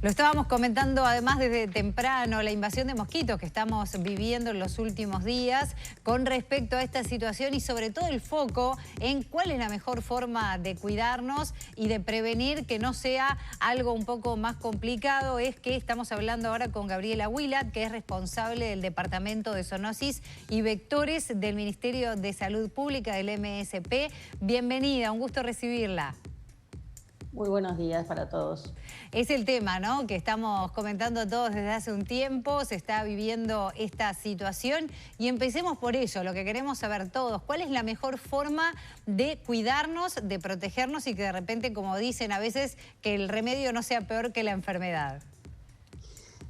Lo estábamos comentando además desde temprano, la invasión de mosquitos que estamos viviendo en los últimos días con respecto a esta situación y sobre todo el foco en cuál es la mejor forma de cuidarnos y de prevenir que no sea algo un poco más complicado. Es que estamos hablando ahora con Gabriela Wilat, que es responsable del Departamento de Zoonosis y Vectores del Ministerio de Salud Pública del MSP. Bienvenida, un gusto recibirla. Muy buenos días para todos. Es el tema, ¿no?, que estamos comentando todos desde hace un tiempo. Se está viviendo esta situación y empecemos por eso, lo que queremos saber todos. ¿Cuál es la mejor forma de cuidarnos, de protegernos y que de repente, como dicen a veces, que el remedio no sea peor que la enfermedad?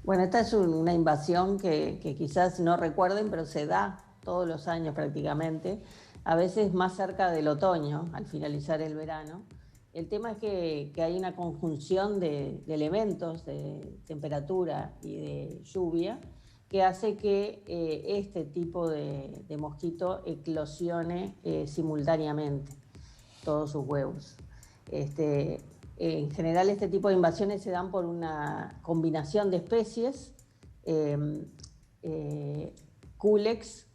Bueno, esta es una invasión que quizás no recuerden, pero se da todos los años prácticamente, a veces más cerca del otoño, al finalizar el verano. El tema es que hay una conjunción de elementos, de temperatura y de lluvia, que hace que este tipo de mosquito eclosione simultáneamente todos sus huevos. En general este tipo de invasiones se dan por una combinación de especies, Culex,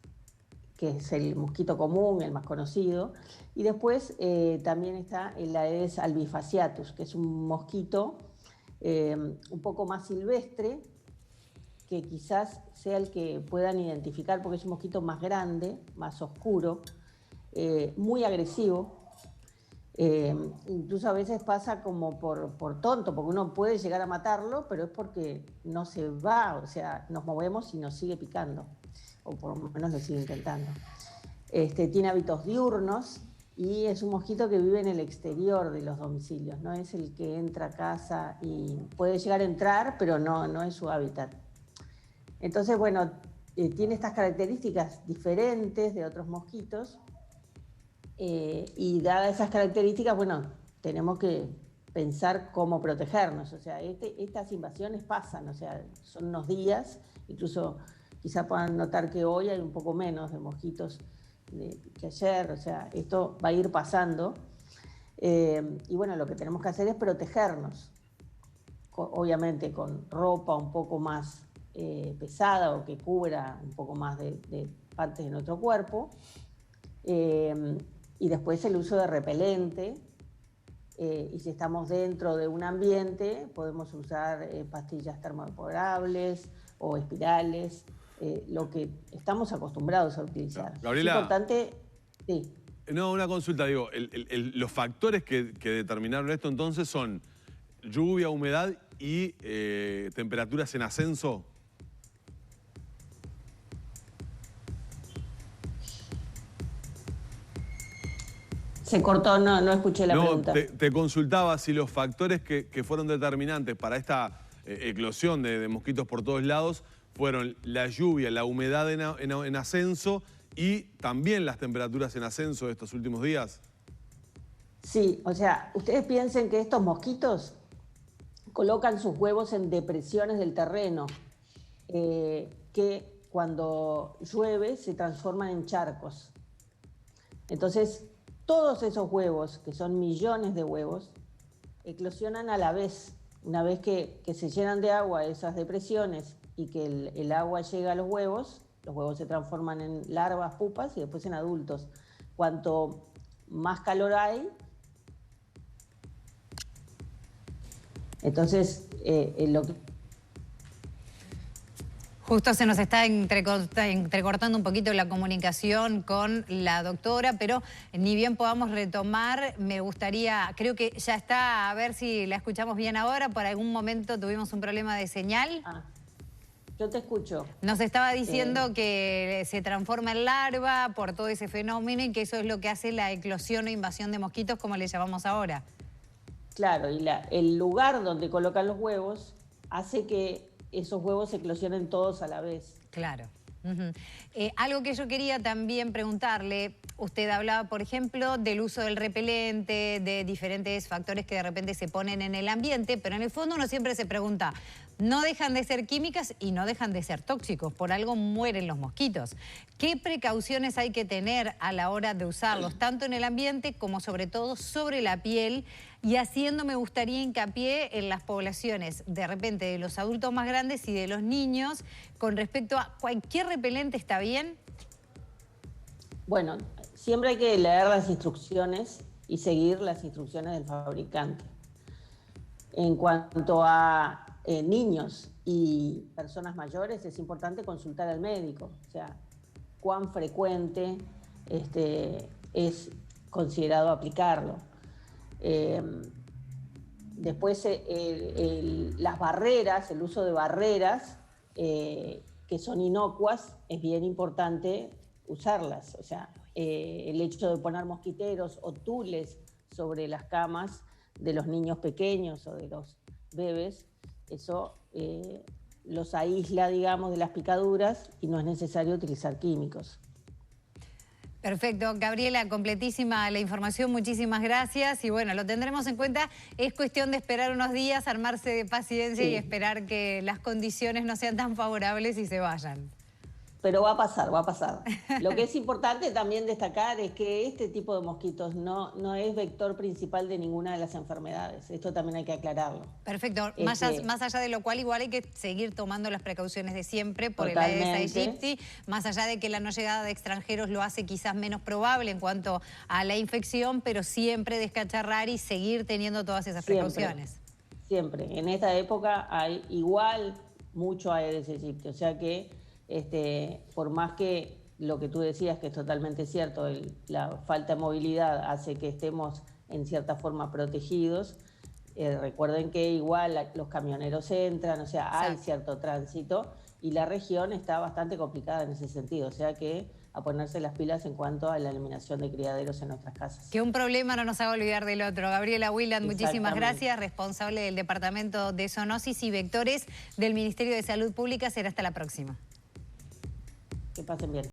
que es el mosquito común, el más conocido, y después también está el Aedes albifasciatus, que es un mosquito un poco más silvestre, que quizás sea el que puedan identificar porque es un mosquito más grande, más oscuro, muy agresivo. Incluso a veces pasa como por tonto, porque uno puede llegar a matarlo, pero es porque no se va, o sea, nos movemos y nos sigue picando, o por lo menos lo sigue intentando. Tiene hábitos diurnos y es un mosquito que vive en el exterior de los domicilios, no es el que entra a casa y puede llegar a entrar, pero no es su hábitat. Entonces, bueno, tiene estas características diferentes de otros mosquitos. Y dadas esas características, bueno, tenemos que pensar cómo protegernos. O sea, estas invasiones pasan, o sea, son unos días, incluso quizá puedan notar que hoy hay un poco menos de mosquitos que ayer, o sea, esto va a ir pasando. Y bueno, lo que tenemos que hacer es protegernos, obviamente con ropa un poco más pesada o que cubra un poco más de partes de nuestro cuerpo. Y después el uso de repelente, y si estamos dentro de un ambiente podemos usar pastillas termodeporables o espirales, lo que estamos acostumbrados a utilizar. Gabriela, es importante, sí. No, una consulta, digo, los factores que determinaron esto entonces son lluvia, humedad y temperaturas en ascenso. Se cortó, no escuché la pregunta. Te consultaba si los factores que fueron determinantes para esta eclosión de mosquitos por todos lados fueron la lluvia, la humedad en ascenso y también las temperaturas en ascenso de estos últimos días. Sí, o sea, ustedes piensen que estos mosquitos colocan sus huevos en depresiones del terreno, que cuando llueve se transforman en charcos. Entonces, todos esos huevos, que son millones de huevos, eclosionan a la vez. Una vez que se llenan de agua esas depresiones y que el agua llega a los huevos se transforman en larvas, pupas y después en adultos. Cuanto más calor hay, entonces lo que... Justo se nos está entrecortando un poquito la comunicación con la doctora, pero ni bien podamos retomar, me gustaría, creo que ya está, a ver si la escuchamos bien ahora, por algún momento tuvimos un problema de señal. Yo te escucho. Nos estaba diciendo que se transforma en larva por todo ese fenómeno y que eso es lo que hace la eclosión o invasión de mosquitos, como le llamamos ahora. Claro, y el lugar donde colocan los huevos hace que esos huevos eclosionen todos a la vez. Claro. Algo que yo quería también preguntarle, usted hablaba, por ejemplo, del uso del repelente, de diferentes factores que de repente se ponen en el ambiente, pero en el fondo uno siempre se pregunta, no dejan de ser químicas y no dejan de ser tóxicos, por algo mueren los mosquitos. ¿Qué precauciones hay que tener a la hora de usarlos, tanto en el ambiente como sobre todo sobre la piel, y haciendo, me gustaría, hincapié en las poblaciones, de repente, de los adultos más grandes y de los niños, con respecto a cualquier repelente, ¿está bien? Bueno, siempre hay que leer las instrucciones y seguir las instrucciones del fabricante. En cuanto a niños y personas mayores, es importante consultar al médico, o sea, cuán frecuente es considerado aplicarlo. Después, las barreras, el uso de barreras que son inocuas, es bien importante usarlas. O sea, el hecho de poner mosquiteros o tules sobre las camas de los niños pequeños o de los bebés, eso los aísla, digamos, de las picaduras y no es necesario utilizar químicos. Perfecto, Gabriela, completísima la información, muchísimas gracias y bueno, lo tendremos en cuenta. Es cuestión de esperar unos días, armarse de paciencia y esperar que las condiciones no sean tan favorables y se vayan. Pero va a pasar, va a pasar. Lo que es importante también destacar es que este tipo de mosquitos no es vector principal de ninguna de las enfermedades. Esto también hay que aclararlo. Perfecto. Más allá de lo cual, igual hay que seguir tomando las precauciones de siempre por el Aedes aegypti, más allá de que la no llegada de extranjeros lo hace quizás menos probable en cuanto a la infección, pero siempre descacharrar y seguir teniendo todas esas precauciones. Siempre. En esta época hay igual mucho Aedes aegypti, o sea que por más que lo que tú decías, que es totalmente cierto, la falta de movilidad hace que estemos en cierta forma protegidos, recuerden que igual los camioneros entran, o sea, hay cierto tránsito y la región está bastante complicada en ese sentido, o sea que a ponerse las pilas en cuanto a la eliminación de criaderos en nuestras casas. Que un problema no nos haga olvidar del otro. Gabriela Wieland, muchísimas gracias, responsable del Departamento de Zoonosis y Vectores del Ministerio de Salud Pública. Será hasta la próxima. Que pasen bien.